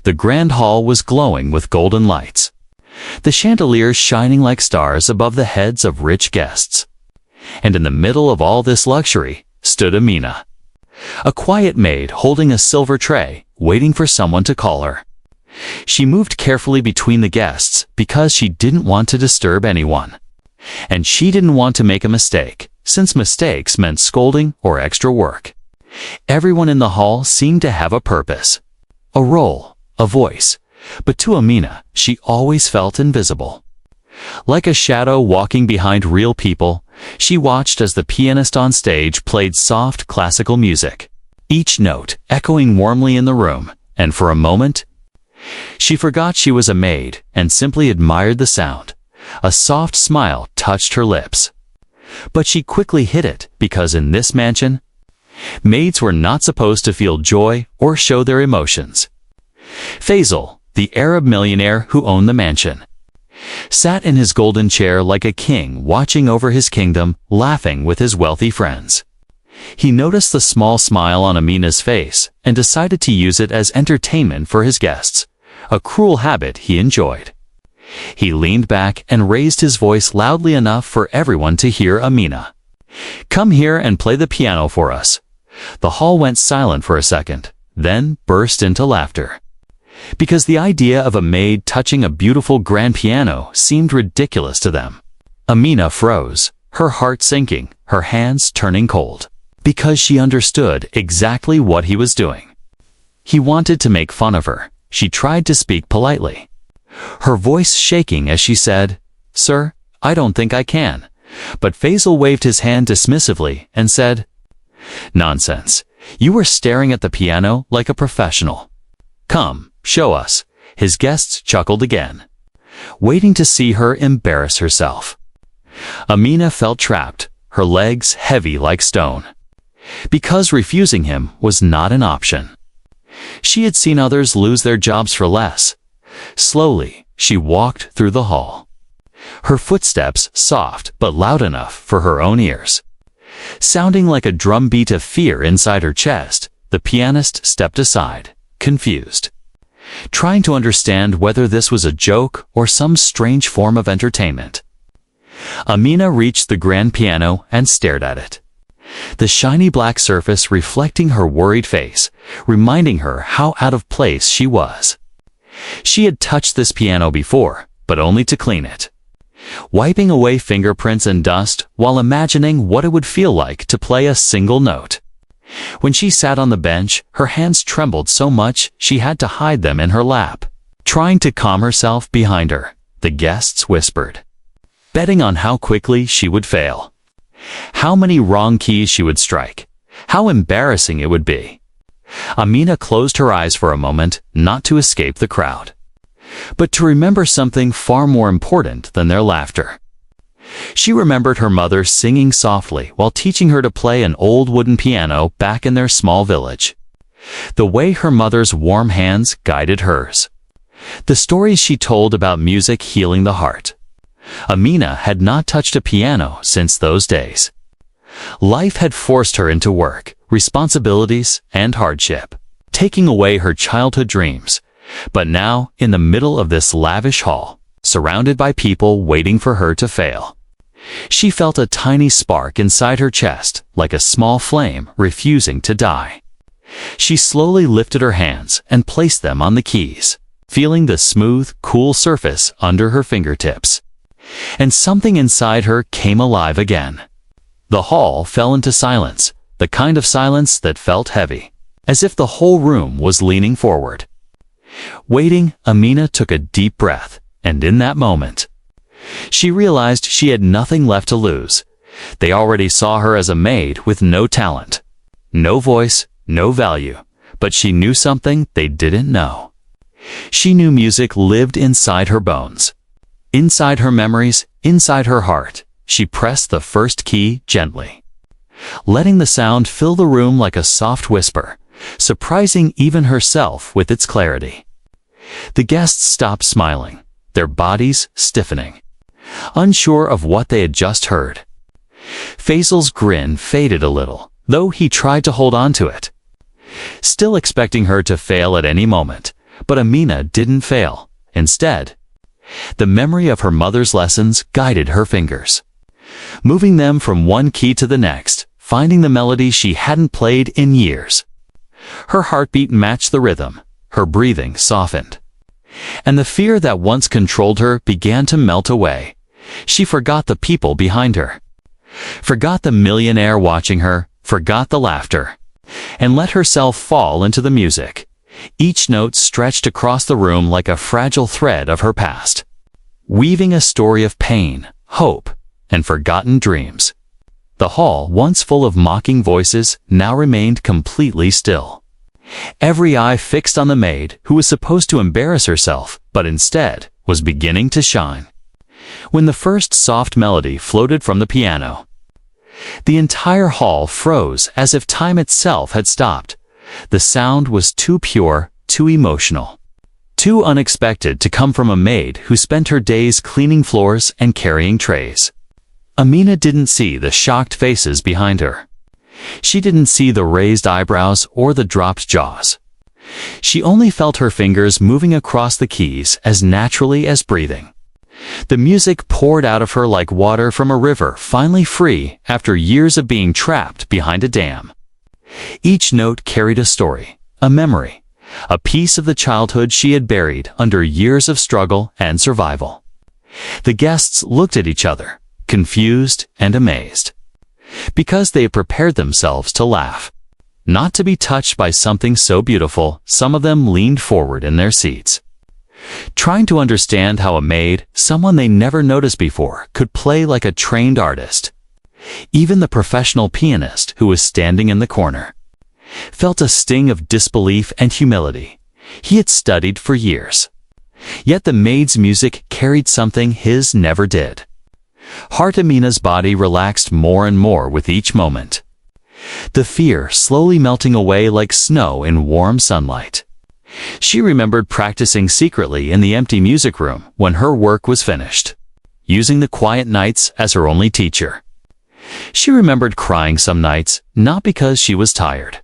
The grand hall was glowing with golden lights, the chandeliers shining like stars above the heads of rich guests. And in the middle of all this luxury stood Amina, a quiet maid holding a silver tray, waiting for someone to call her. She moved carefully between the guests because she didn't want to disturb anyone. And she didn't want to make a mistake, since mistakes meant scolding or extra work. Everyone in the hall seemed to have a purpose, a role, a voice, but to Amina, she always felt invisible. Like a shadow walking behind real people, she watched as the pianist on stage played soft classical music, each note echoing warmly in the room, and for a moment, she forgot she was a maid and simply admired the sound. A soft smile touched her lips. But she quickly hid it because in this mansion, maids were not supposed to feel joy or show their emotions. Faisal, the Arab millionaire who owned the mansion, sat in his golden chair like a king watching over his kingdom, laughing with his wealthy friends. He noticed the small smile on Amina's face and decided to use it as entertainment for his guests, a cruel habit he enjoyed. He leaned back and raised his voice loudly enough for everyone to hear Amina. "Come here and play the piano for us." The hall went silent for a second, then burst into laughter. Because the idea of a maid touching a beautiful grand piano seemed ridiculous to them. Amina froze, her heart sinking, her hands turning cold, because she understood exactly what he was doing. He wanted to make fun of her. She tried to speak politely, her voice shaking as she said, "Sir, I don't think I can." But Faisal waved his hand dismissively and said, "Nonsense. You were staring at the piano like a professional. Come, show us." His guests chuckled again, waiting to see her embarrass herself. Amina felt trapped, her legs heavy like stone, because refusing him was not an option. She had seen others lose their jobs for less. Slowly, she walked through the hall, her footsteps soft but loud enough for her own ears. Sounding like a drumbeat of fear inside her chest, the pianist stepped aside, confused, trying to understand whether this was a joke or some strange form of entertainment. Amina reached the grand piano and stared at it, the shiny black surface reflecting her worried face, reminding her how out of place she was. She had touched this piano before, but only to clean it, wiping away fingerprints and dust while imagining what it would feel like to play a single note. When she sat on the bench, her hands trembled so much she had to hide them in her lap. Trying to calm herself behind her, the guests whispered, betting on how quickly she would fail, how many wrong keys she would strike, how embarrassing it would be. Amina closed her eyes for a moment, not to escape the crowd, but to remember something far more important than their laughter. She remembered her mother singing softly while teaching her to play an old wooden piano back in their small village. The way her mother's warm hands guided hers. The stories she told about music healing the heart. Amina had not touched a piano since those days. Life had forced her into work, responsibilities, and hardship, taking away her childhood dreams. But now, in the middle of this lavish hall, surrounded by people waiting for her to fail, she felt a tiny spark inside her chest, like a small flame refusing to die. She slowly lifted her hands and placed them on the keys, feeling the smooth, cool surface under her fingertips. And something inside her came alive again. The hall fell into silence, the kind of silence that felt heavy, as if the whole room was leaning forward. Waiting, Amina took a deep breath, and in that moment, she realized she had nothing left to lose. They already saw her as a maid with no talent, no voice, no value, but she knew something they didn't know. She knew music lived inside her bones, inside her memories, inside her heart. She pressed the first key gently, letting the sound fill the room like a soft whisper, surprising even herself with its clarity. The guests stopped smiling, their bodies stiffening, unsure of what they had just heard. Faisal's grin faded a little, though he tried to hold on to it, still expecting her to fail at any moment. But Amina didn't fail. Instead, the memory of her mother's lessons guided her fingers, moving them from one key to the next, finding the melody she hadn't played in years. Her heartbeat matched the rhythm, her breathing softened, and the fear that once controlled her began to melt away. She forgot the people behind her, forgot the millionaire watching her, forgot the laughter, and let herself fall into the music. Each note stretched across the room like a fragile thread of her past, weaving a story of pain, hope, and forgotten dreams. The hall, once full of mocking voices, now remained completely still. Every eye fixed on the maid, who was supposed to embarrass herself, but instead was beginning to shine. When the first soft melody floated from the piano, the entire hall froze as if time itself had stopped. The sound was too pure, too emotional, too unexpected to come from a maid who spent her days cleaning floors and carrying trays. Amina didn't see the shocked faces behind her. She didn't see the raised eyebrows or the dropped jaws. She only felt her fingers moving across the keys as naturally as breathing. The music poured out of her like water from a river finally free after years of being trapped behind a dam. Each note carried a story, a memory, a piece of the childhood she had buried under years of struggle and survival. The guests looked at each other, confused and amazed, because they had prepared themselves to laugh, not to be touched by something so beautiful. Some of them leaned forward in their seats, trying to understand how a maid, someone they never noticed before, could play like a trained artist. Even the professional pianist, who was standing in the corner, felt a sting of disbelief and humility. He had studied for years. Yet the maid's music carried something his never did. Amina's body relaxed more and more with each moment, the fear slowly melting away like snow in warm sunlight. She remembered practicing secretly in the empty music room when her work was finished, using the quiet nights as her only teacher. She remembered crying some nights, not because she was tired,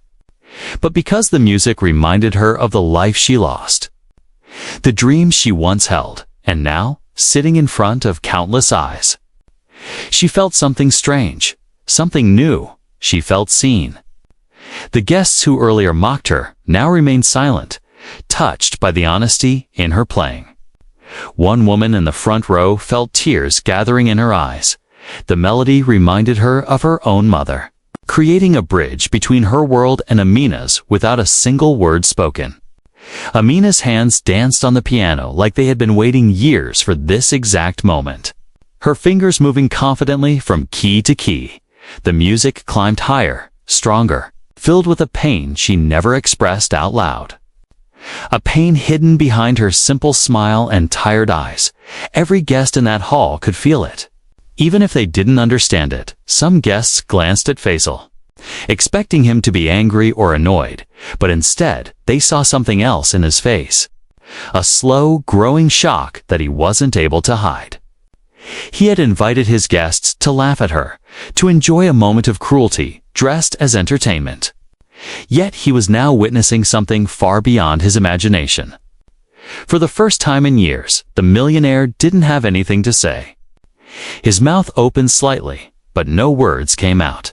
but because the music reminded her of the life she lost, the dreams she once held, and now, sitting in front of countless eyes, she felt something strange, something new. She felt seen. The guests who earlier mocked her now remained silent, touched by the honesty in her playing. One woman in the front row felt tears gathering in her eyes. The melody reminded her of her own mother, creating a bridge between her world and Amina's without a single word spoken. Amina's hands danced on the piano like they had been waiting years for this exact moment. Her fingers moving confidently from key to key. The music climbed higher, stronger, filled with a pain she never expressed out loud. A pain hidden behind her simple smile and tired eyes. Every guest in that hall could feel it. Even if they didn't understand it, some guests glanced at Faisal, expecting him to be angry or annoyed, but instead they saw something else in his face. A slow, growing shock that he wasn't able to hide. He had invited his guests to laugh at her, to enjoy a moment of cruelty dressed as entertainment. Yet he was now witnessing something far beyond his imagination. For the first time in years, the millionaire didn't have anything to say. His mouth opened slightly, but no words came out.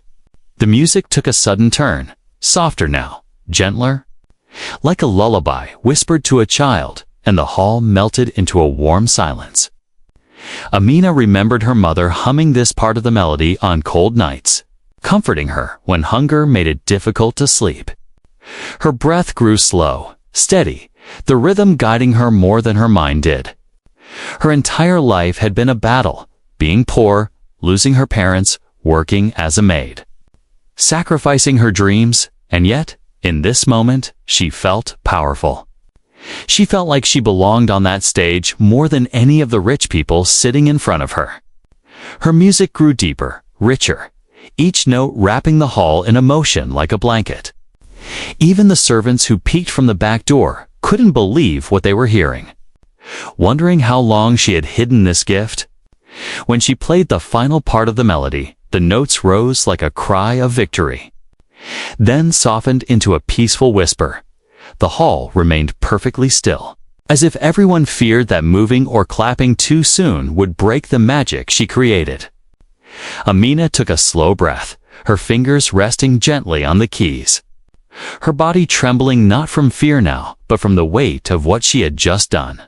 The music took a sudden turn, softer now, gentler, like a lullaby whispered to a child, and the hall melted into a warm silence. Amina remembered her mother humming this part of the melody on cold nights, comforting her when hunger made it difficult to sleep. Her breath grew slow, steady, the rhythm guiding her more than her mind did. Her entire life had been a battle, being poor, losing her parents, working as a maid, sacrificing her dreams, and yet, in this moment, she felt powerful. She felt like she belonged on that stage more than any of the rich people sitting in front of her. Her music grew deeper, richer, each note wrapping the hall in emotion like a blanket. Even the servants who peeked from the back door couldn't believe what they were hearing, wondering how long she had hidden this gift. When she played the final part of the melody, the notes rose like a cry of victory, then softened into a peaceful whisper, The hall remained perfectly still, as if everyone feared that moving or clapping too soon would break the magic she created. Amina took a slow breath, her fingers resting gently on the keys. Her body trembling not from fear now, but from the weight of what she had just done.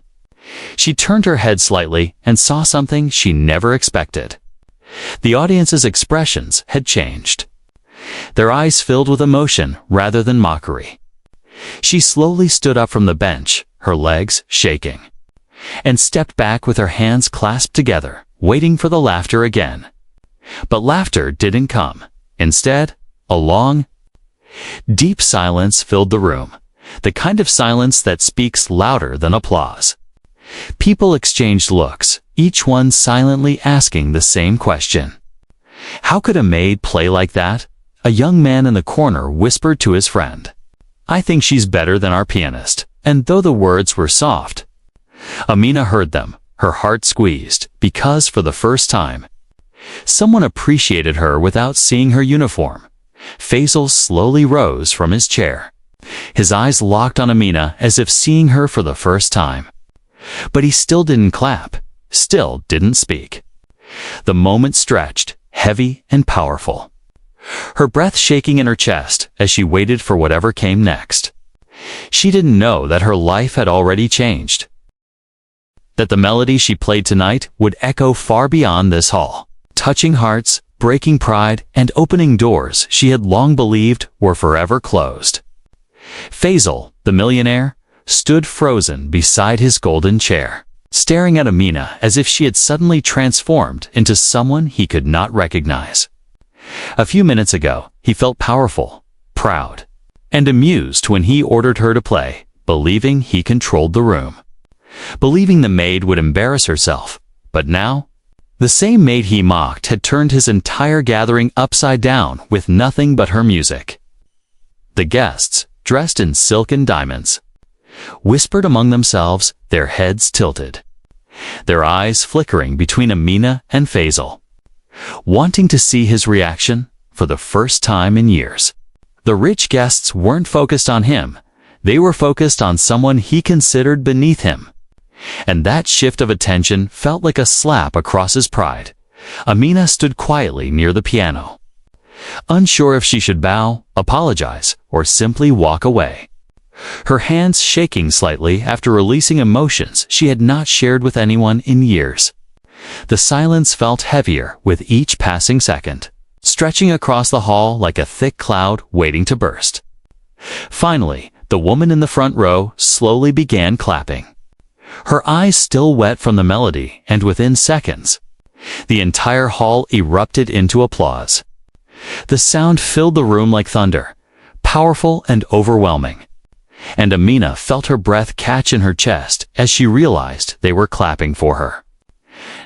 She turned her head slightly and saw something she never expected. The audience's expressions had changed. Their eyes filled with emotion rather than mockery. She slowly stood up from the bench, her legs shaking, and stepped back with her hands clasped together, waiting for the laughter again. But laughter didn't come. Instead, a long, deep silence filled the room, the kind of silence that speaks louder than applause. People exchanged looks, each one silently asking the same question. How could a maid play like that? A young man in the corner whispered to his friend. I think she's better than our pianist. And though the words were soft, Amina heard them, her heart squeezed, because for the first time, someone appreciated her without seeing her uniform. Faisal slowly rose from his chair. His eyes locked on Amina as if seeing her for the first time. But he still didn't clap, still didn't speak. The moment stretched, heavy and powerful, her breath shaking in her chest as she waited for whatever came next. She didn't know that her life had already changed, that the melody she played tonight would echo far beyond this hall, touching hearts, breaking pride, and opening doors she had long believed were forever closed. Faisal, the millionaire, stood frozen beside his golden chair, staring at Amina as if she had suddenly transformed into someone he could not recognize. A few minutes ago, he felt powerful, proud, and amused when he ordered her to play, believing he controlled the room, believing the maid would embarrass herself. But now, the same maid he mocked had turned his entire gathering upside down with nothing but her music. The guests, dressed in silk and diamonds, whispered among themselves, their heads tilted, their eyes flickering between Amina and Faisal, wanting to see his reaction for the first time in years. The rich guests weren't focused on him, they were focused on someone he considered beneath him. And that shift of attention felt like a slap across his pride. Amina stood quietly near the piano, unsure if she should bow, apologize, or simply walk away. Her hands shaking slightly after releasing emotions she had not shared with anyone in years. The silence felt heavier with each passing second, stretching across the hall like a thick cloud waiting to burst. Finally, the woman in the front row slowly began clapping, her eyes still wet from the melody, and within seconds, the entire hall erupted into applause. The sound filled the room like thunder, powerful and overwhelming, and Amina felt her breath catch in her chest as she realized they were clapping for her.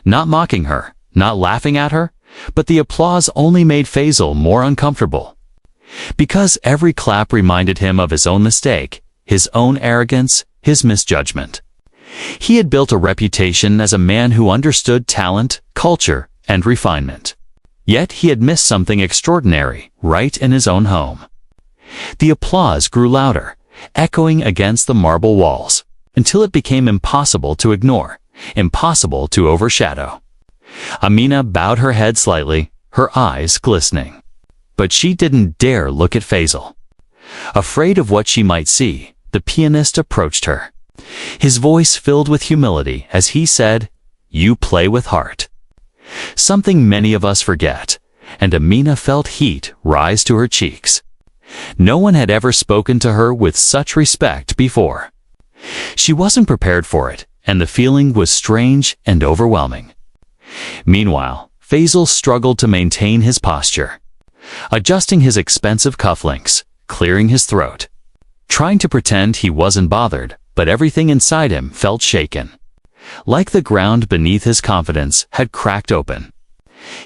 Not mocking her, not laughing at her, but the applause only made Faisal more uncomfortable. Because every clap reminded him of his own mistake, his own arrogance, his misjudgment. He had built a reputation as a man who understood talent, culture, and refinement. Yet he had missed something extraordinary right in his own home. The applause grew louder, echoing against the marble walls, until it became impossible to ignore, impossible to overshadow. Amina bowed her head slightly, her eyes glistening. But she didn't dare look at Faisal. Afraid of what she might see, the pianist approached her, his voice filled with humility as he said, "You play with heart." Something many of us forget, and Amina felt heat rise to her cheeks. No one had ever spoken to her with such respect before. She wasn't prepared for it, and the feeling was strange and overwhelming. Meanwhile, Faisal struggled to maintain his posture, adjusting his expensive cufflinks, clearing his throat, trying to pretend he wasn't bothered, but everything inside him felt shaken. Like the ground beneath his confidence had cracked open.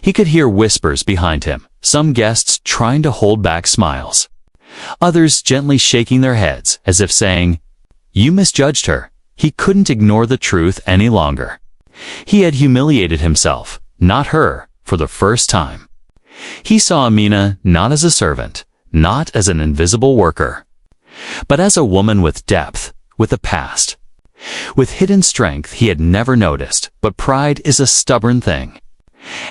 He could hear whispers behind him, some guests trying to hold back smiles, others gently shaking their heads as if saying, "You misjudged her." He couldn't ignore the truth any longer. He had humiliated himself, not her, for the first time. He saw Amina not as a servant, not as an invisible worker, but as a woman with depth, with a past. With hidden strength he had never noticed, but pride is a stubborn thing.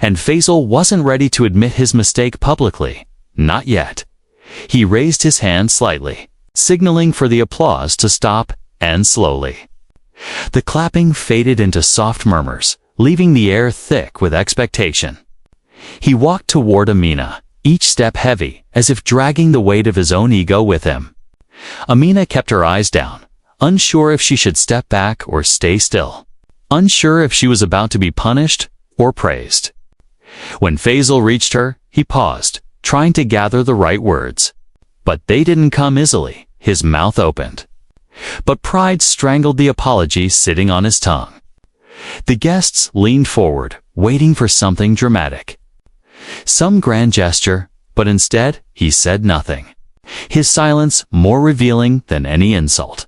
And Faisal wasn't ready to admit his mistake publicly. Not yet. He raised his hand slightly, signaling for the applause to stop, and slowly. The clapping faded into soft murmurs, leaving the air thick with expectation. He walked toward Amina, each step heavy, as if dragging the weight of his own ego with him. Amina kept her eyes down, unsure if she should step back or stay still, unsure if she was about to be punished or praised. When Faisal reached her, he paused, trying to gather the right words. But they didn't come easily. His mouth opened. But pride strangled the apology sitting on his tongue. The guests leaned forward, waiting for something dramatic. Some grand gesture, but instead he said nothing. His silence more revealing than any insult.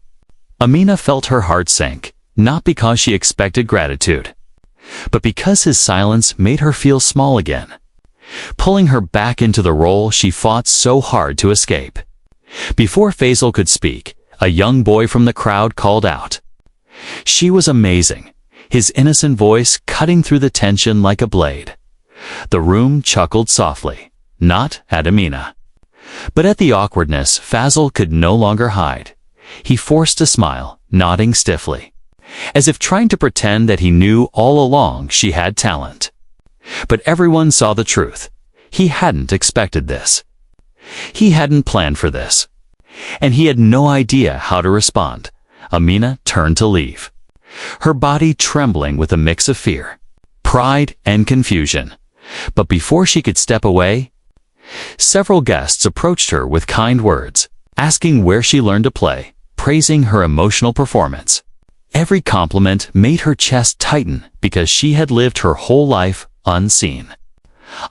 Amina felt her heart sink, not because she expected gratitude, but because his silence made her feel small again, pulling her back into the role she fought so hard to escape. Before Faisal could speak, a young boy from the crowd called out. She was amazing, his innocent voice cutting through the tension like a blade. The room chuckled softly, not at Amina, but at the awkwardness Faisal could no longer hide. He forced a smile, nodding stiffly, as if trying to pretend that he knew all along she had talent. But everyone saw the truth. He hadn't expected this. He hadn't planned for this. And he had no idea how to respond. Amina turned to leave, her body trembling with a mix of fear, pride, and confusion. But before she could step away, several guests approached her with kind words, asking where she learned to play, praising her emotional performance. Every compliment made her chest tighten because she had lived her whole life unseen,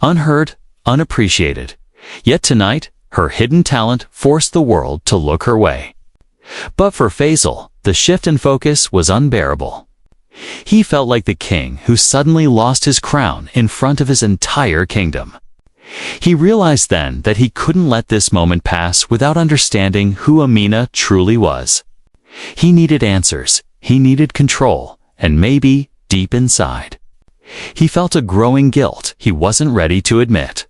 unheard, unappreciated. Yet tonight, her hidden talent forced the world to look her way. But for Faisal, the shift in focus was unbearable. He felt like the king who suddenly lost his crown in front of his entire kingdom. He realized then that he couldn't let this moment pass without understanding who Amina truly was. He needed answers, he needed control, and maybe, deep inside, he felt a growing guilt he wasn't ready to admit.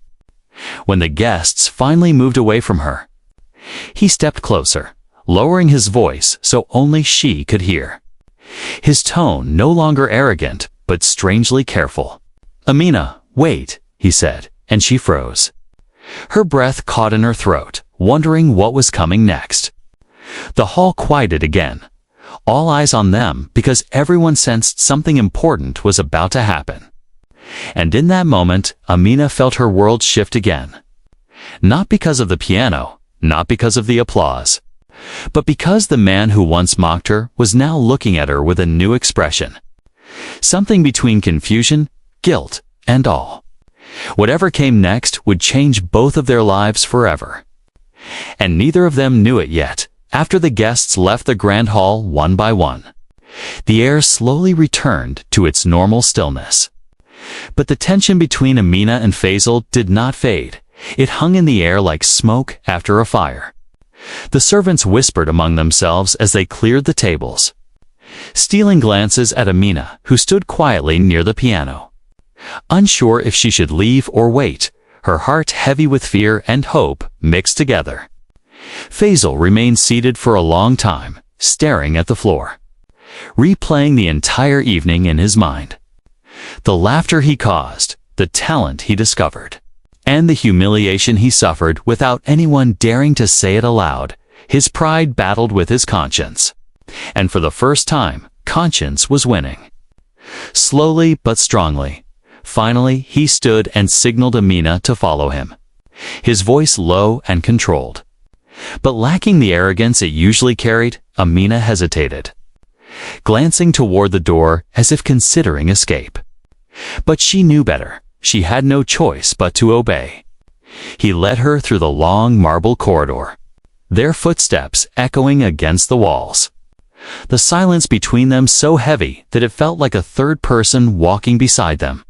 When the guests finally moved away from her, he stepped closer, lowering his voice so only she could hear. His tone no longer arrogant, but strangely careful. "Amina, wait," he said, and she froze. Her breath caught in her throat, wondering what was coming next. The hall quieted again, all eyes on them because everyone sensed something important was about to happen. And in that moment, Amina felt her world shift again. Not because of the piano, not because of the applause, but because the man who once mocked her was now looking at her with a new expression. Something between confusion, guilt, and awe. Whatever came next would change both of their lives forever. And neither of them knew it yet. After the guests left the grand hall one by one, the air slowly returned to its normal stillness. But the tension between Amina and Faisal did not fade. It hung in the air like smoke after a fire. The servants whispered among themselves as they cleared the tables, stealing glances at Amina, who stood quietly near the piano, unsure if she should leave or wait, her heart heavy with fear and hope mixed together. Faisal remained seated for a long time, staring at the floor, replaying the entire evening in his mind. The laughter he caused, the talent he discovered, and the humiliation he suffered without anyone daring to say it aloud. His pride battled with his conscience. And for the first time, conscience was winning. Slowly but strongly, finally he stood and signaled Amina to follow him, his voice low and controlled. But lacking the arrogance it usually carried, Amina hesitated, glancing toward the door as if considering escape. But she knew better. She had no choice but to obey. He led her through the long marble corridor, their footsteps echoing against the walls, the silence between them so heavy that it felt like a third person walking beside them.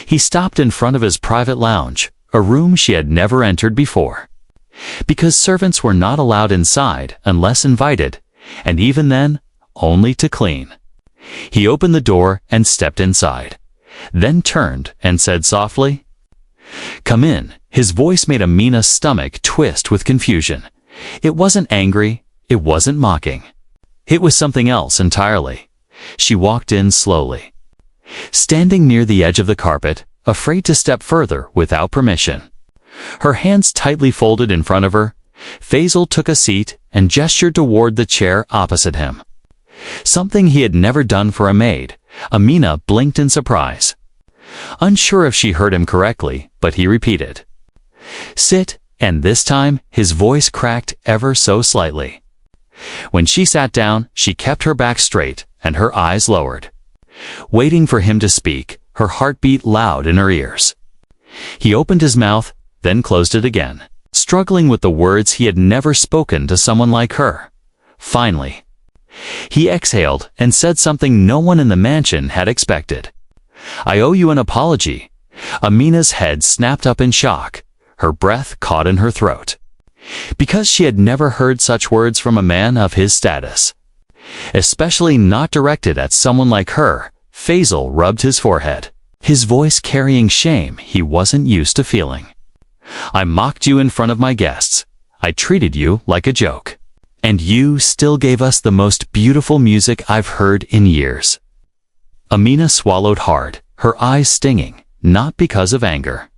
He stopped in front of his private lounge, a room she had never entered before. Because servants were not allowed inside unless invited, and even then, only to clean. He opened the door and stepped inside, then turned and said softly, "Come in." His voice made Amina's stomach twist with confusion. It wasn't angry, it wasn't mocking. It was something else entirely. She walked in slowly. Standing near the edge of the carpet, afraid to step further without permission. Her hands tightly folded in front of her, Faisal took a seat and gestured toward the chair opposite him. Something he had never done for a maid. Amina blinked in surprise. Unsure if she heard him correctly, but he repeated, "Sit," and this time his voice cracked ever so slightly. When she sat down, she kept her back straight and her eyes lowered. Waiting for him to speak, her heart beat loud in her ears. He opened his mouth, then closed it again, struggling with the words he had never spoken to someone like her. Finally, he exhaled and said something no one in the mansion had expected. "I owe you an apology." Amina's head snapped up in shock, her breath caught in her throat. Because she had never heard such words from a man of his status. Especially not directed at someone like her, Faisal rubbed his forehead, his voice carrying shame he wasn't used to feeling. "I mocked you in front of my guests. I treated you like a joke. And you still gave us the most beautiful music I've heard in years." Amina swallowed hard, her eyes stinging, not because of anger,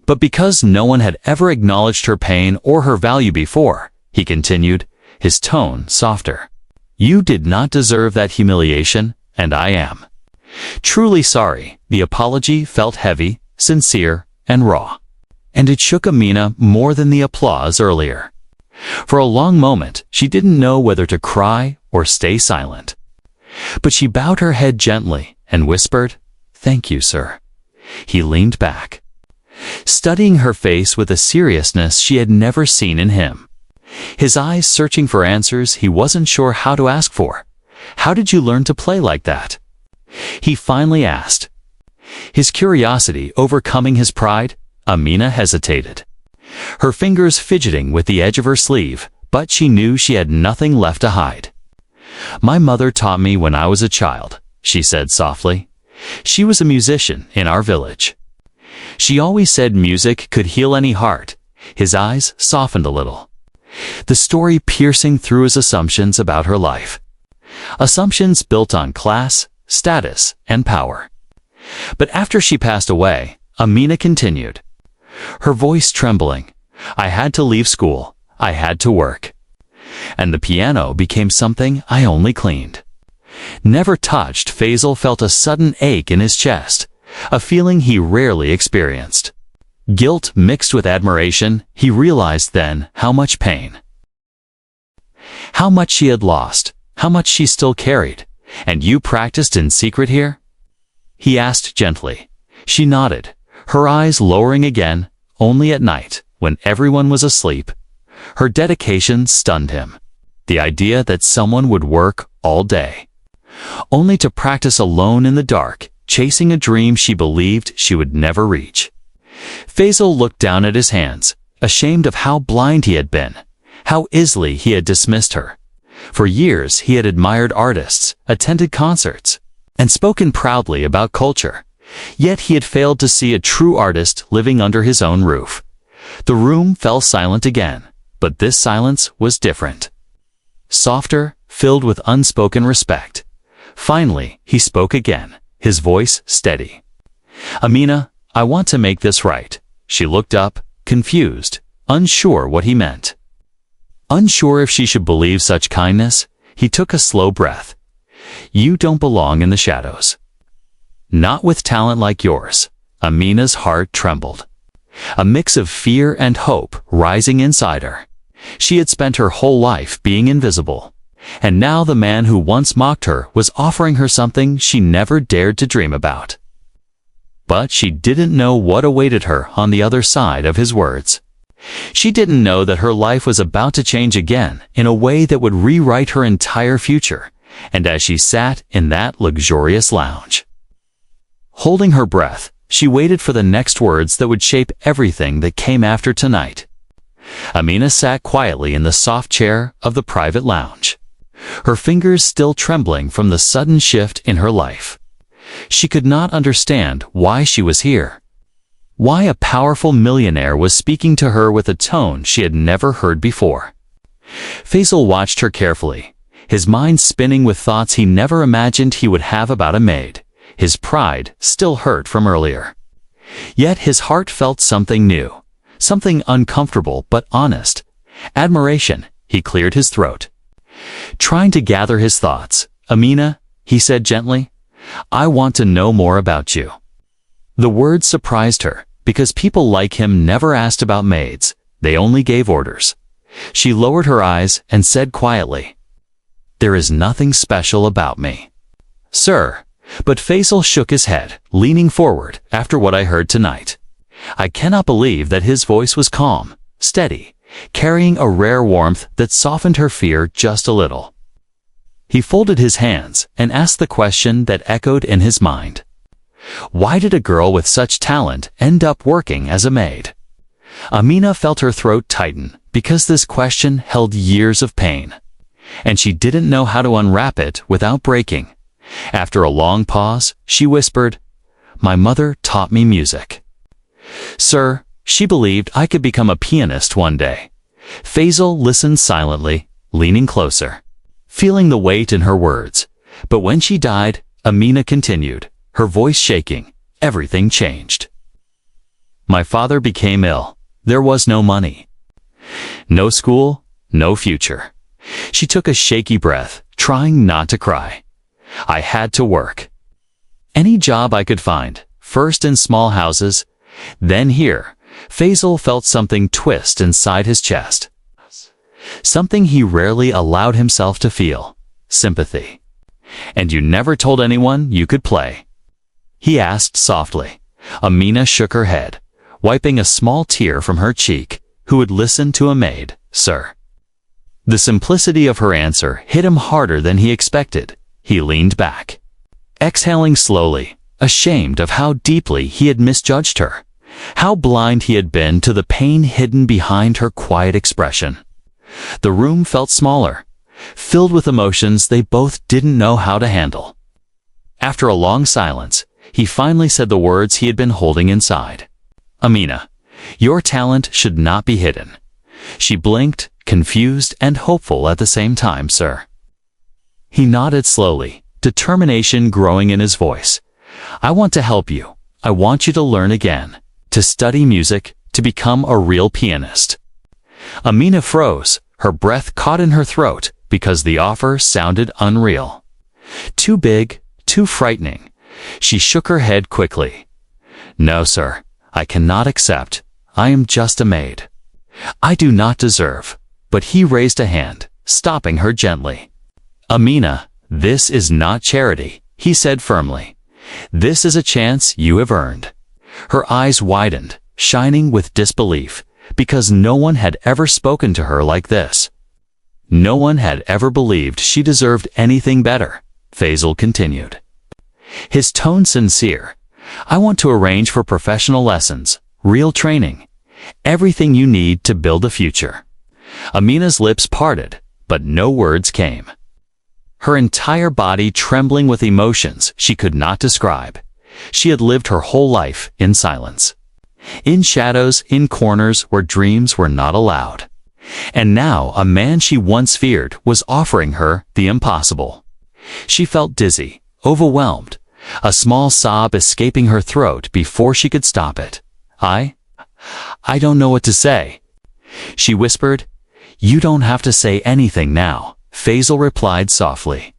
but because no one had ever acknowledged her pain or her value before. He continued, his tone softer. "You did not deserve that humiliation, and I am truly sorry." The apology felt heavy, sincere, and raw, and it shook Amina more than the applause earlier. For a long moment, she didn't know whether to cry or stay silent. But she bowed her head gently and whispered, "Thank you, sir." He leaned back, studying her face with a seriousness she had never seen in him. His eyes searching for answers he wasn't sure how to ask for. "How did you learn to play like that?" He finally asked. His curiosity overcoming his pride, Amina hesitated, her fingers fidgeting with the edge of her sleeve, but she knew she had nothing left to hide. "My mother taught me when I was a child," she said softly. "She was a musician in our village. She always said music could heal any heart." His eyes softened a little, the story piercing through his assumptions about her life. Assumptions built on class, status, and power. But after she passed away, Amina continued, her voice trembling, "I had to leave school. I had to work. And the piano became something I only cleaned." Never touched, Faisal felt a sudden ache in his chest, a feeling he rarely experienced. Guilt mixed with admiration, he realized then how much pain, how much she had lost, how much she still carried. "And you practiced in secret here?" he asked gently. She nodded, her eyes lowering again, "Only at night, when everyone was asleep." Her dedication stunned him. The idea that someone would work all day, only to practice alone in the dark, chasing a dream she believed she would never reach. Faisal looked down at his hands, ashamed of how blind he had been, how easily he had dismissed her. For years he had admired artists, attended concerts, and spoken proudly about culture. Yet he had failed to see a true artist living under his own roof. The room fell silent again, but this silence was different. Softer, filled with unspoken respect. Finally, he spoke again, his voice steady. "Amina, I want to make this right." She looked up, confused, unsure what he meant. Unsure if she should believe such kindness, he took a slow breath. "You don't belong in the shadows. Not with talent like yours." Amina's heart trembled, a mix of fear and hope rising inside her. She had spent her whole life being invisible, and now the man who once mocked her was offering her something she never dared to dream about. But she didn't know what awaited her on the other side of his words. She didn't know that her life was about to change again in a way that would rewrite her entire future. And as she sat in that luxurious lounge, holding her breath, she waited for the next words that would shape everything that came after tonight. Amina sat quietly in the soft chair of the private lounge, her fingers still trembling from the sudden shift in her life. She could not understand why she was here, why a powerful millionaire was speaking to her with a tone she had never heard before. Faisal watched her carefully, his mind spinning with thoughts he never imagined he would have about a maid. His pride still hurt from earlier. Yet his heart felt something new, something uncomfortable but honest. Admiration. He cleared his throat, trying to gather his thoughts. "Amina," he said gently, "I want to know more about you." The words surprised her, because people like him never asked about maids, they only gave orders. She lowered her eyes and said quietly, "There is nothing special about me, sir." But Faisal shook his head, leaning forward. "After what I heard tonight, I cannot believe that." His voice was calm, steady, carrying a rare warmth that softened her fear just a little. He folded his hands and asked the question that echoed in his mind. Why did a girl with such talent end up working as a maid? Amina felt her throat tighten, because this question held years of pain, and she didn't know how to unwrap it without breaking. After a long pause, she whispered, "My mother taught me music, sir. She believed I could become a pianist one day." Faisal listened silently, leaning closer, feeling the weight in her words. But when she died, Amina continued, her voice shaking, "Everything changed. My father became ill. There was no money, no school, no future." She took a shaky breath, trying not to cry. "I had to work. Any job I could find, first in small houses, then here." Faisal felt something twist inside his chest, something he rarely allowed himself to feel: sympathy. "And you never told anyone you could play?" he asked softly. Amina shook her head, wiping a small tear from her cheek. "Who would listen to a maid, sir?" The simplicity of her answer hit him harder than he expected. He leaned back, exhaling slowly, ashamed of how deeply he had misjudged her, how blind he had been to the pain hidden behind her quiet expression. The room felt smaller, filled with emotions they both didn't know how to handle. After a long silence, he finally said the words he had been holding inside. "Amina, your talent should not be hidden." She blinked, confused and hopeful at the same time. "Sir." He nodded slowly, determination growing in his voice. "I want to help you. I want you to learn again, to study music, to become a real pianist." Amina froze, her breath caught in her throat, because the offer sounded unreal. Too big, too frightening. She shook her head quickly. "No, sir, I cannot accept. I am just a maid. I do not deserve." But he raised a hand, stopping her gently. "Amina, this is not charity," he said firmly. "This is a chance you have earned." Her eyes widened, shining with disbelief, because no one had ever spoken to her like this. No one had ever believed she deserved anything better. Faisal continued, his tone sincere. "I want to arrange for professional lessons, real training, everything you need to build a future." Amina's lips parted, but no words came, her entire body trembling with emotions she could not describe. She had lived her whole life in silence, in shadows, in corners where dreams were not allowed. And now a man she once feared was offering her the impossible. She felt dizzy, overwhelmed, a small sob escaping her throat before she could stop it. I don't know what to say," she whispered. "You don't have to say anything now," Faisal replied softly.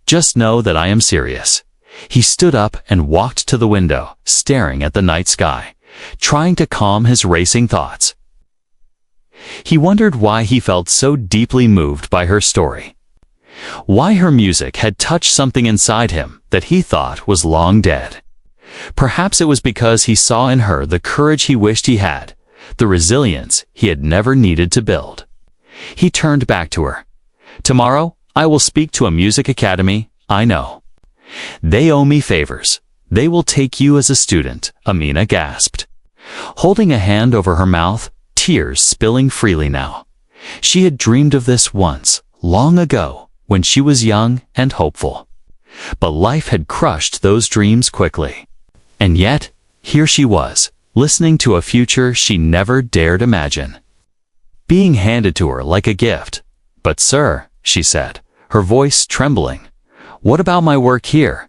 "Just know that I am serious." He stood up and walked to the window, staring at the night sky, trying to calm his racing thoughts. He wondered why he felt so deeply moved by her story, why her music had touched something inside him that he thought was long dead. Perhaps it was because he saw in her the courage he wished he had, the resilience he had never needed to build. He turned back to her. "Tomorrow, I will speak to a music academy, I know. They owe me favors. They will take you as a student," Amina gasped, holding a hand over her mouth, tears spilling freely now. She had dreamed of this once, long ago, when she was young and hopeful. But life had crushed those dreams quickly. And yet, here she was, listening to a future she never dared imagine, being handed to her like a gift. "But sir," she said, her voice trembling, "what about my work here?"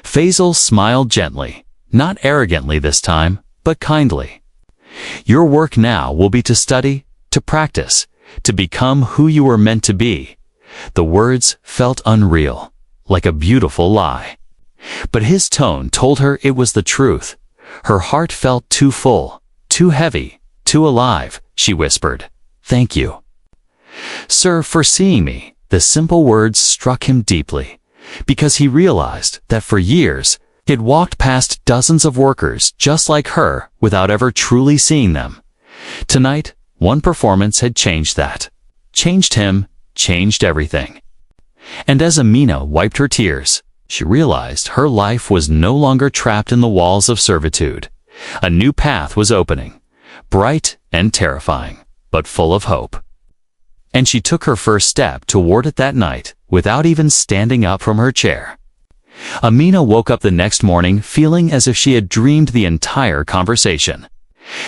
Faisal smiled gently, not arrogantly this time, but kindly. "Your work now will be to study, to practice, to become who you were meant to be." The words felt unreal, like a beautiful lie. But his tone told her it was the truth. Her heart felt too full, too heavy, too alive. She whispered, "Thank you, sir, for seeing me." The simple words struck him deeply, because he realized that for years he'd walked past dozens of workers just like her without ever truly seeing them. Tonight, one performance had changed that. Changed him, changed everything. And as Amina wiped her tears, she realized her life was no longer trapped in the walls of servitude. A new path was opening, bright and terrifying, but full of hope. And she took her first step toward it that night, without even standing up from her chair. Amina woke up the next morning feeling as if she had dreamed the entire conversation.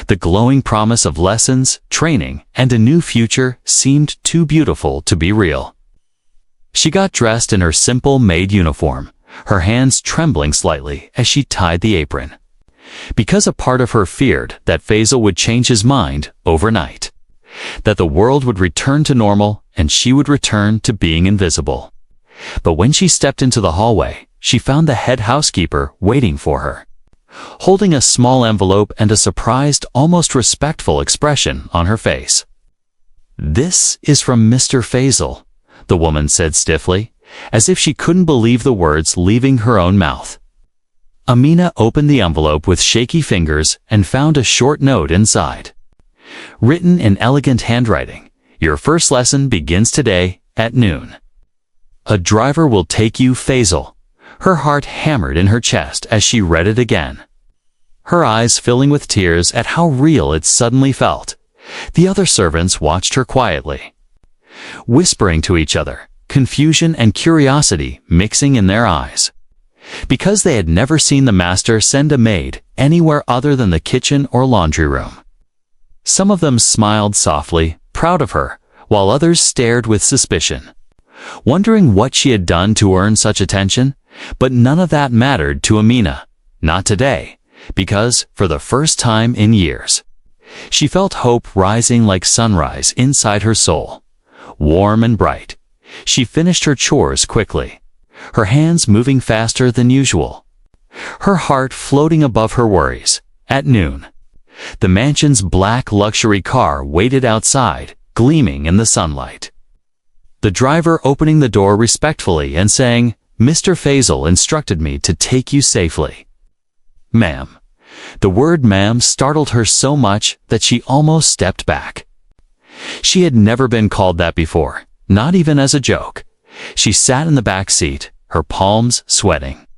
The glowing promise of lessons, training, and a new future seemed too beautiful to be real. She got dressed in her simple Maid uniform, her hands trembling slightly as she tied the apron. Because a part of her feared that Faisal would change his mind overnight, that the world would return to normal and she would return to being invisible. But when she stepped into the hallway, she found the head housekeeper waiting for her, holding a small envelope and a surprised, almost respectful expression on her face. "This is from Mr. Faisal," the woman said stiffly, as if she couldn't believe the words leaving her own mouth. Amina opened the envelope with shaky fingers and found a short note inside. Written in elegant handwriting, "Your first lesson begins today at noon. A driver will take you, Faisal." Her heart hammered in her chest as she read it again, her eyes filling with tears at how real it suddenly felt. The other servants watched her quietly, whispering to each other, confusion and curiosity mixing in their eyes, because they had never seen the master send a maid anywhere other than the kitchen or laundry room. Some of them smiled softly, proud of her, while others stared with suspicion, wondering what she had done to earn such attention. But none of that mattered to Amina, not today, because, for the first time in years, she felt hope rising like sunrise inside her soul. Warm and bright, she finished her chores quickly, her hands moving faster than usual, her heart floating above her worries. At noon, the mansion's black luxury car waited outside, gleaming in the sunlight. The driver opening the door respectfully and saying, "Mr. Faisal instructed me to take you safely." "Ma'am." The word ma'am startled her so much that she almost stepped back. She had never been called that before, not even as a joke. She sat in the back seat, her palms sweating,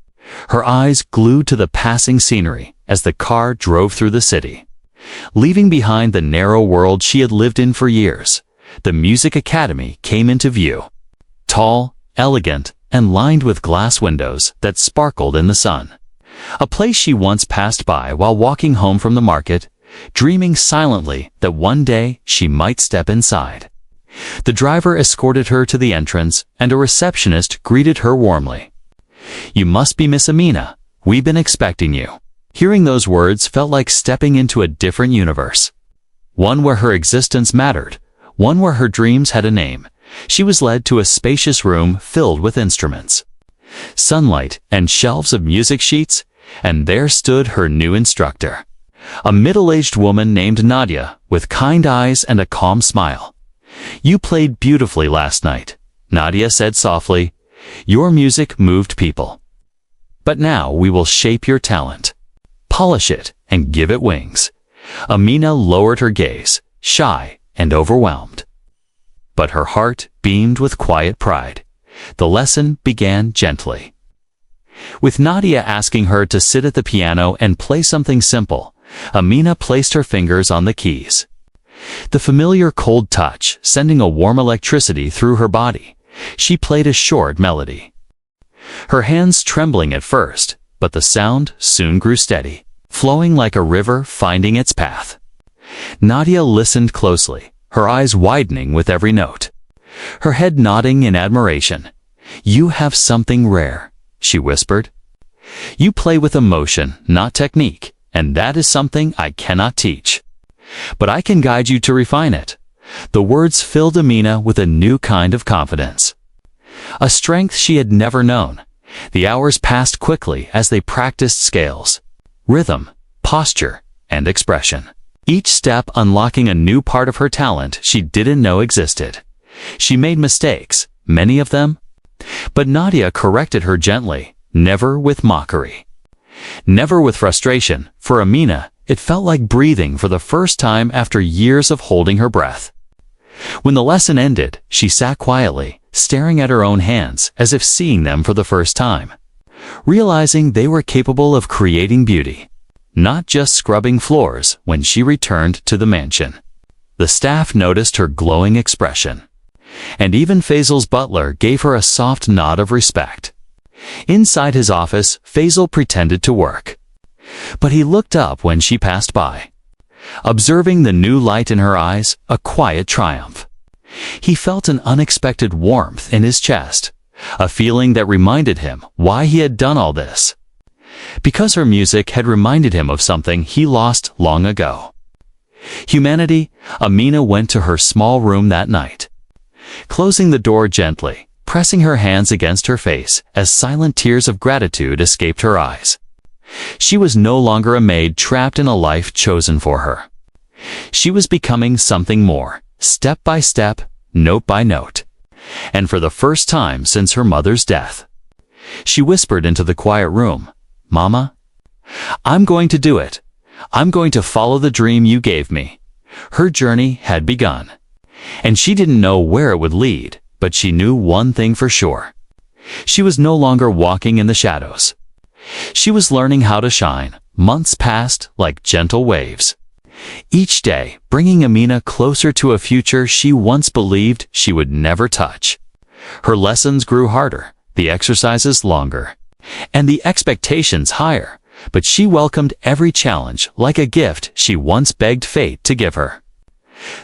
her eyes glued to the passing scenery as the car drove through the city, leaving behind the narrow world she had lived in for years. The music academy came into view, tall, elegant, and lined with glass windows that sparkled in the sun. A place she once passed by while walking home from the market, dreaming silently that one day she might step inside. The driver escorted her to the entrance, and a receptionist greeted her warmly. "You must be Miss Amina. We've been expecting you." Hearing those words felt like stepping into a different universe, one where her existence mattered, one where her dreams had a name. She was led to a spacious room filled with instruments, sunlight, and shelves of music sheets, and there stood her new instructor, a middle-aged woman named Nadia, with kind eyes and a calm smile. "You played beautifully last night," Nadia said softly. "Your music moved people. But now we will shape your talent, polish it, and give it wings." Amina lowered her gaze, shy and overwhelmed, but her heart beamed with quiet pride. The lesson began gently, with Nadia asking her to sit at the piano and play something simple. Amina placed her fingers on the keys. The familiar cold touch sending a warm electricity through her body. She played a short melody. Her hands trembling at first, but the sound soon grew steady, flowing like a river finding its path. Nadia listened closely, her eyes widening with every note. Her head nodding in admiration. "You have something rare," she whispered. "You play with emotion, not technique, and that is something I cannot teach. But I can guide you to refine it." The words filled Amina with a new kind of confidence, a strength she had never known. The hours passed quickly as they practiced scales, rhythm, posture, and expression. Each step unlocking a new part of her talent she didn't know existed. She made mistakes, many of them, but Nadia corrected her gently, never with mockery. Never with frustration. For Amina, it felt like breathing for the first time after years of holding her breath. When the lesson ended, she sat quietly, staring at her own hands as if seeing them for the first time, realizing they were capable of creating beauty, not just scrubbing floors. When she returned to the mansion, the staff noticed her glowing expression, and even Faisal's butler gave her a soft nod of respect. Inside his office, Faisal pretended to work, but he looked up when she passed by, observing the new light in her eyes, a quiet triumph. He felt an unexpected warmth in his chest, a feeling that reminded him why he had done all this. Because her music had reminded him of something he lost long ago. Humanity. Amina went to her small room that night, closing the door gently, pressing her hands against her face as silent tears of gratitude escaped her eyes. She was no longer a maid trapped in a life chosen for her. She was becoming something more, step by step, note by note. And for the first time since her mother's death, she whispered into the quiet room, "Mama, I'm going to do it. I'm going to follow the dream you gave me." Her journey had begun, and she didn't know where it would lead, but she knew one thing for sure. She was no longer walking in the shadows. She was learning how to shine. Months passed like gentle waves, each day bringing Amina closer to a future she once believed she would never touch. Her lessons grew harder, the exercises longer, and the expectations higher, but she welcomed every challenge like a gift she once begged fate to give her.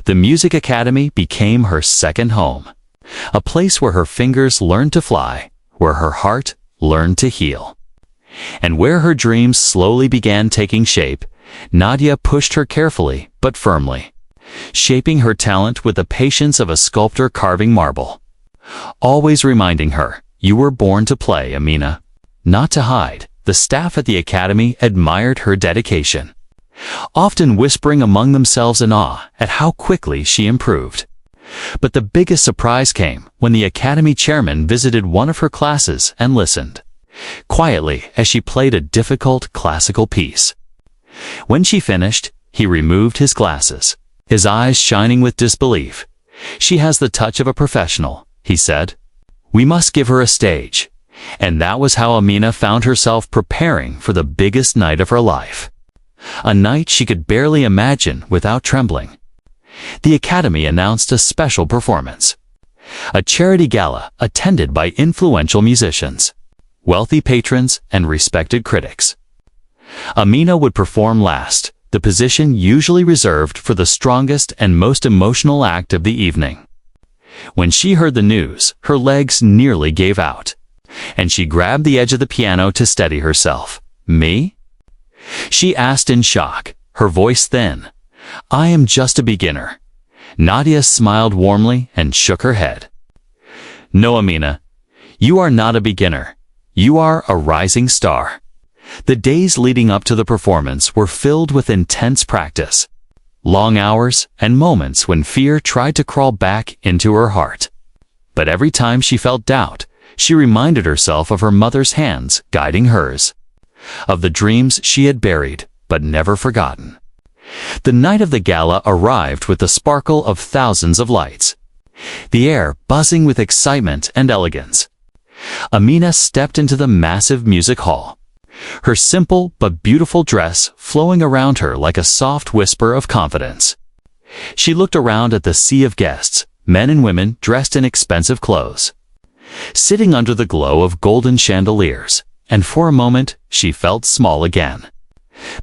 The Music Academy became her second home, a place where her fingers learned to fly, where her heart learned to heal, and where her dreams slowly began taking shape. Nadia pushed her carefully but firmly, shaping her talent with the patience of a sculptor carving marble, always reminding her, "You were born to play, Amina, not to hide." The staff at the academy admired her dedication, often whispering among themselves in awe at how quickly she improved. But the biggest surprise came when the academy chairman visited one of her classes and listened quietly as she played a difficult classical piece. When she finished, he removed his glasses, his eyes shining with disbelief. "She has the touch of a professional," he said. "We must give her a stage." And that was how Amina found herself preparing for the biggest night of her life, a night she could barely imagine without trembling. The academy announced a special performance, a charity gala attended by influential musicians, wealthy patrons, and respected critics. Amina would perform last, the position usually reserved for the strongest and most emotional act of the evening. When she heard the news, her legs nearly gave out, and she grabbed the edge of the piano to steady herself. "Me?" she asked in shock, her voice thin. "I am just a beginner." Nadia smiled warmly and shook her head. "No, Amina, you are not a beginner. You are a rising star." The days leading up to the performance were filled with intense practice, long hours, and moments when fear tried to crawl back into her heart. But every time she felt doubt, she reminded herself of her mother's hands guiding hers, of the dreams she had buried but never forgotten. The night of the gala arrived with the sparkle of thousands of lights, the air buzzing with excitement and elegance. Amina stepped into the massive music hall, her simple but beautiful dress flowing around her like a soft whisper of confidence. She looked around at the sea of guests, men and women dressed in expensive clothes, sitting under the glow of golden chandeliers, and for a moment she felt small again.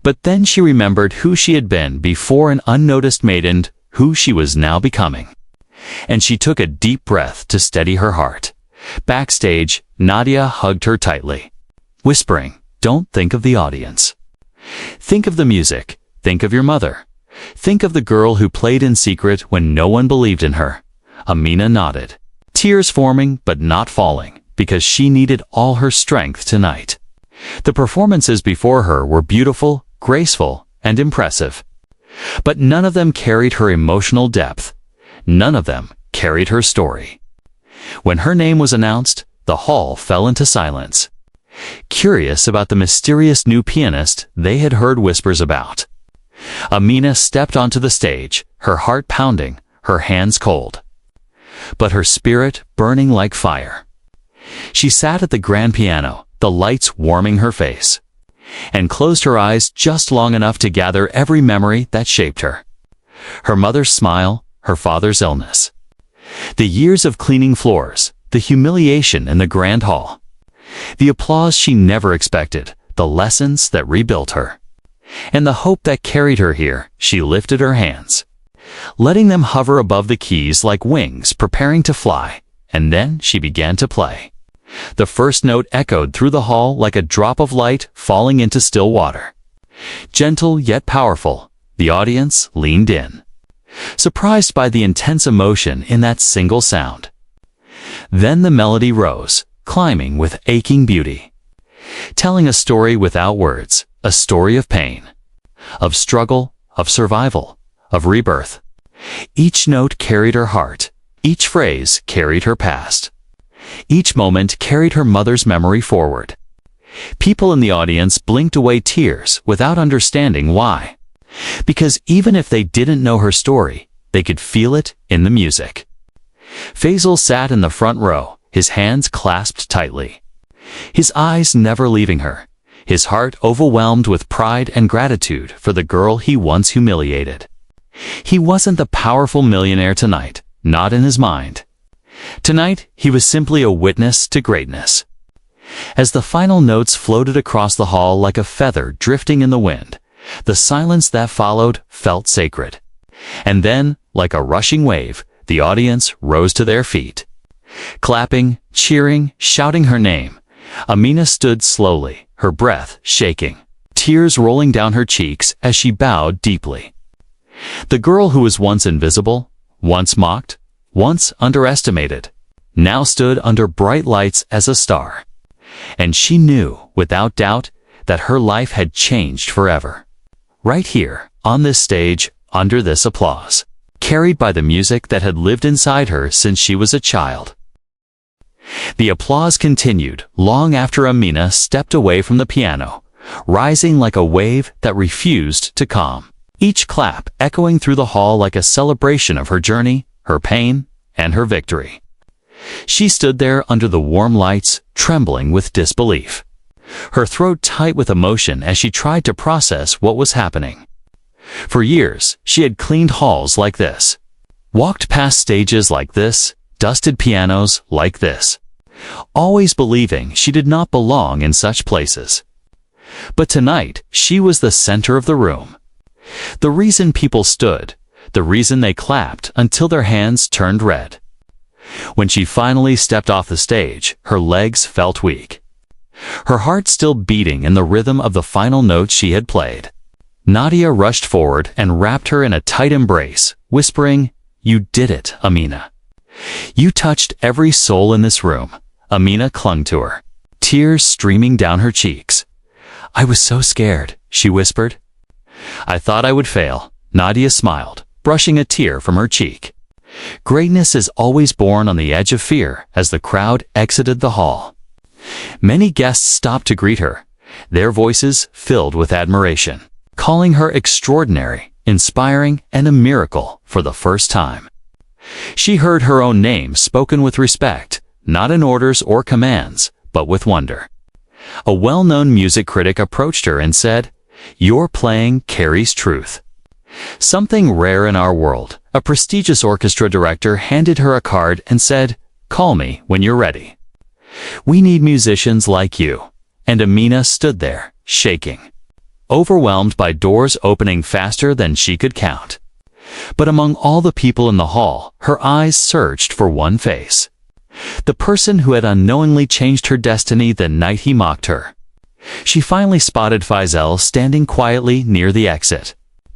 But then she remembered who she had been before, an unnoticed maid, and who she was now becoming. And she took a deep breath to steady her heart. Backstage, Nadia hugged her tightly, whispering, "Don't think of the audience. Think of the music. Think of your mother. Think of the girl who played in secret when no one believed in her." Amina nodded, tears forming but not falling, because she needed all her strength tonight. The performances before her were beautiful, graceful, and impressive. But none of them carried her emotional depth. None of them carried her story. When her name was announced, the hall fell into silence, curious about the mysterious new pianist they had heard whispers about. Amina stepped onto the stage, her heart pounding, her hands cold, but her spirit burning like fire. She sat at the grand piano, the lights warming her face, and closed her eyes just long enough to gather every memory that shaped her. Her mother's smile, her father's illness, the years of cleaning floors, the humiliation in the grand hall, the applause she never expected, the lessons that rebuilt her, and the hope that carried her here. She lifted her hands, letting them hover above the keys like wings preparing to fly, and then she began to play. The first note echoed through the hall like a drop of light falling into still water. Gentle yet powerful, the audience leaned in, surprised by the intense emotion in that single sound. Then the melody rose, climbing with aching beauty, telling a story without words, a story of pain, of struggle, of survival, of rebirth. Each note carried her heart, each phrase carried her past. Each moment carried her mother's memory forward. People in the audience blinked away tears without understanding why, because even if they didn't know her story, they could feel it in the music. Faisal sat in the front row, his hands clasped tightly, his eyes never leaving her, his heart overwhelmed with pride and gratitude for the girl he once humiliated. He wasn't the powerful millionaire tonight, not in his mind. Tonight, he was simply a witness to greatness. As the final notes floated across the hall like a feather drifting in the wind, the silence that followed felt sacred. And then, like a rushing wave, the audience rose to their feet. Clapping, cheering, shouting her name, Amina stood slowly, her breath shaking, tears rolling down her cheeks as she bowed deeply. The girl who was once invisible, once mocked, once underestimated, now stood under bright lights as a star. And she knew, without doubt, that her life had changed forever. Right here, on this stage, under this applause, carried by the music that had lived inside her since she was a child. The applause continued long after Amina stepped away from the piano, rising like a wave that refused to calm. Each clap echoing through the hall like a celebration of her journey, her pain, and her victory. She stood there under the warm lights, trembling with disbelief, her throat tight with emotion as she tried to process what was happening. For years, she had cleaned halls like this, walked past stages like this, dusted pianos like this, always believing she did not belong in such places. But tonight, she was the center of the room. The reason people stood, the reason they clapped until their hands turned red. When she finally stepped off the stage, her legs felt weak, her heart still beating in the rhythm of the final notes she had played. Nadia rushed forward and wrapped her in a tight embrace, whispering, "You did it, Amina. You touched every soul in this room." Amina clung to her, tears streaming down her cheeks. "I was so scared," she whispered. "I thought I would fail." Nadia smiled, brushing a tear from her cheek. Greatness is always born on the edge of fear. As the crowd exited the hall, many guests stopped to greet her, their voices filled with admiration, calling her extraordinary, inspiring, and a miracle for the first time. She heard her own name spoken with respect, not in orders or commands, but with wonder. A well-known music critic approached her and said, "Your playing carries truth." Something rare in our world, a prestigious orchestra director handed her a card and said, "Call me when you're ready. We need musicians like you." And Amina stood there, shaking, overwhelmed by doors opening faster than she could count. But among all the people in the hall, her eyes searched for one face. The person who had unknowingly changed her destiny the night he mocked her. She finally spotted Faisal standing quietly near the exit,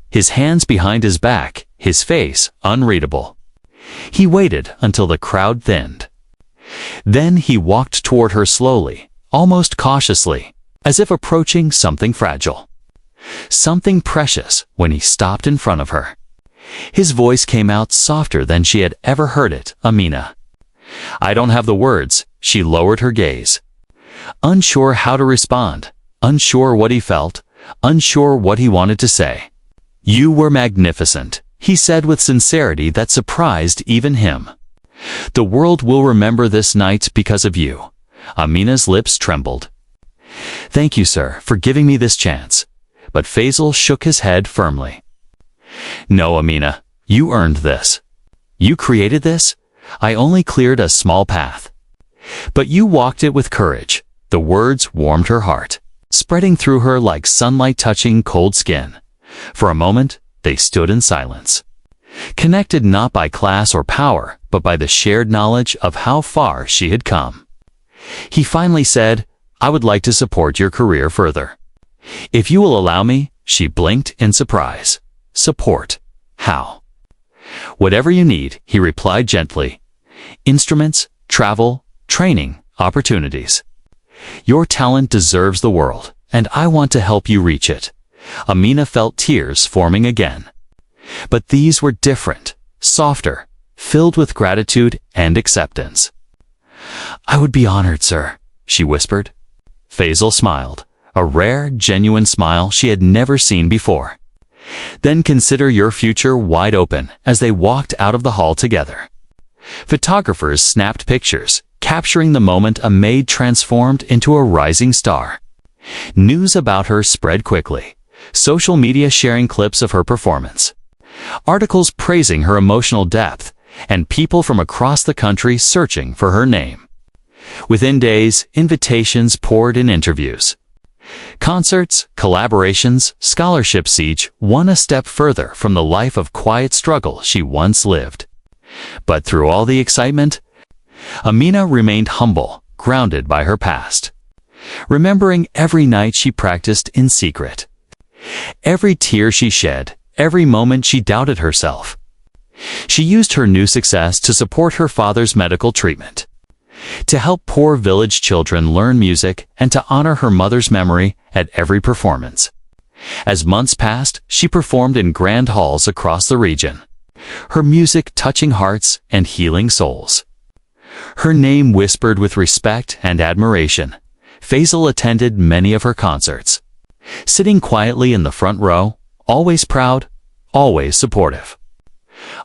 his hands behind his back, his face unreadable. He waited until the crowd thinned. Then he walked toward her slowly, almost cautiously, as if approaching something fragile, something precious, when he stopped in front of her. His voice came out softer than she had ever heard it. "Amina." "I don't have the words." She lowered her gaze, unsure how to respond, unsure what he felt, unsure what he wanted to say. "You were magnificent," he said with sincerity that surprised even him. "The world will remember this night because of you." Amina's lips trembled. "Thank you, sir, for giving me this chance." But Faisal shook his head firmly. "No, Amina, you earned this. You created this. I only cleared a small path. But you walked it with courage." The words warmed her heart, spreading through her like sunlight touching cold skin. For a moment, they stood in silence, connected not by class or power, but by the shared knowledge of how far she had come. He finally said, "I would like to support your career further. If you will allow me." She blinked in surprise. "Support? How?" "Whatever you need," he replied gently. "Instruments, travel, training, opportunities. Your talent deserves the world, and I want to help you reach it." Amina felt tears forming again. But these were different, softer, filled with gratitude and acceptance. "I would be honored, sir," she whispered. Faisal smiled, a rare, genuine smile she had never seen before. "Then consider your future wide open," as they walked out of the hall together. Photographers snapped pictures, capturing the moment a maid transformed into a rising star. News about her spread quickly, social media sharing clips of her performance, articles praising her emotional depth, and people from across the country searching for her name. Within days, invitations poured in interviews. Concerts, collaborations, scholarships, each one a step further from the life of quiet struggle she once lived. But through all the excitement, Amina remained humble, grounded by her past, remembering every night she practiced in secret, every tear she shed, every moment she doubted herself. She used her new success to support her father's medical treatment, to help poor village children learn music, and to honor her mother's memory at every performance. As months passed, she performed in grand halls across the region, her music touching hearts and healing souls. Her name whispered with respect and admiration. Faisal attended many of her concerts, sitting quietly in the front row, always proud, always supportive.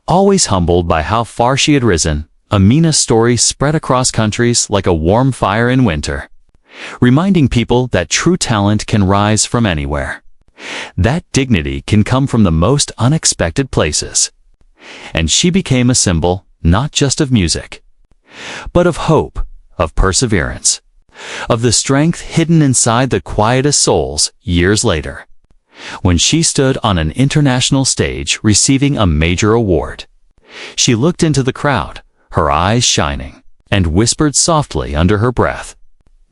Always humbled by how far she had risen, Amina's story spread across countries like a warm fire in winter, reminding people that true talent can rise from anywhere. That dignity can come from the most unexpected places. And she became a symbol, not just of music, but of hope, of perseverance, of the strength hidden inside the quietest souls. Years later, when she stood on an international stage receiving a major award, she looked into the crowd, her eyes shining, and whispered softly under her breath,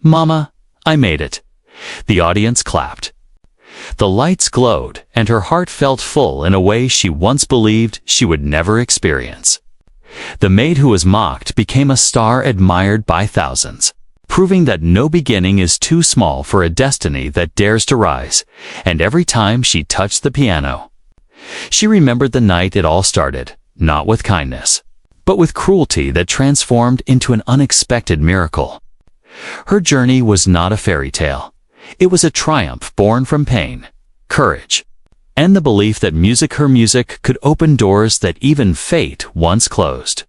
"Mama, I made it." The audience clapped. The lights glowed, and her heart felt full in a way she once believed she would never experience. The maid who was mocked became a star admired by thousands, proving that no beginning is too small for a destiny that dares to rise. And every time she touched the piano, she remembered the night it all started, not with kindness, but with cruelty that transformed into an unexpected miracle. Her journey was not a fairy tale. It was a triumph born from pain, courage, and the belief that her music could open doors that even fate once closed.